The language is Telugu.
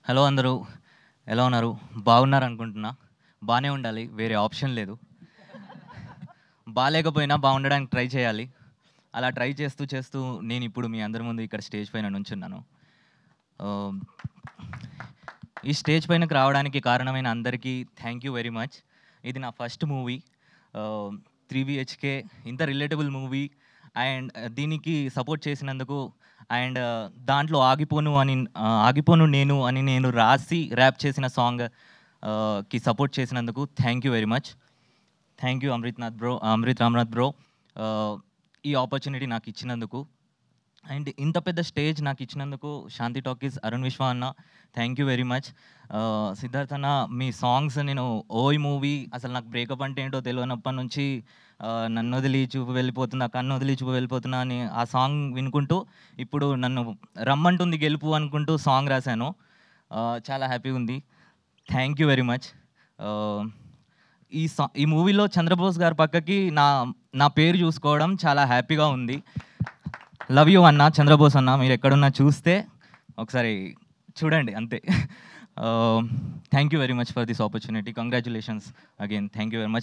హలో అందరూ. ఎలా ఉన్నారు? బాగున్నారనుకుంటున్నా. బానే ఉండాలి. వేరే ఆప్షన్ లేదు. బాలేకపోయినా బాగుండడానికి ట్రై చేయాలి. అలా ట్రై చేస్తూ, చేస్తూ నేనిప్పుడు మీ అందరి ముందు ఇక్కడ స్టేజ్ పైన నుంచున్నాను. ఆహ్, ఈ స్టేజ్ పైనకి రావడానికి కారణమైన అందరికీ థ్యాంక్ యూ వెరీ మచ్. ఇది నా ఫస్ట్ మూవీ. 'త్రీ బిహెచ్‌కే' ఇంత రిలేటబుల్ మూవీ అండ్ దీనికి సపోర్ట్ చేసినందుకు అండ్ దాంట్లో 'ఆగిపోను నేను' అని నేను రాసి ర్యాప్ చేసిన సాంగ్ కి సపోర్ట్ చేసినందుకు thank you very much. Thank you Amrit Ramnath bro. ఈ ఆపర్చునిటీ నాకిచ్చినందుకు. అండ్ ఇంత పెద్ద స్టేజ్ నాకిచ్చినందుకు శాంతి టాకీస్ అరుణ్ విశ్వ అన్న thank you very much. Siddharth అన్న మీ సాంగ్స్ నేను 'ఓయ్' మూవీ అసలు నాకు బ్రేకప్ అంటే ఏంటో తెలవనప్పటి నుంచి నన్ను వదిలి చూపు వెళ్ళిపోతున్నా, కన్ను వదిలి చూపు వెళ్ళిపోతున్నా అని ఆ సాంగ్ వినుకుంటూ ఇప్పుడు నన్ను రమ్మంటుంది గెలుపు అనుకుంటూ సాంగ్ రాశాను. చాలా హ్యాపీగా ఉంది. Thank you very much. ఈ మూవీలో చంద్రబోస్ గారి పక్కకి నా నా పేరు చూసుకోవడం చాలా హ్యాపీగా ఉంది. లవ్ యూ అన్న, చంద్రబోస్ అన్న. మీరు ఎక్కడున్నా చూస్తే ఒకసారి చూడండి అంతే. Thank you very much for this opportunity. Congratulations again. Thank you very much.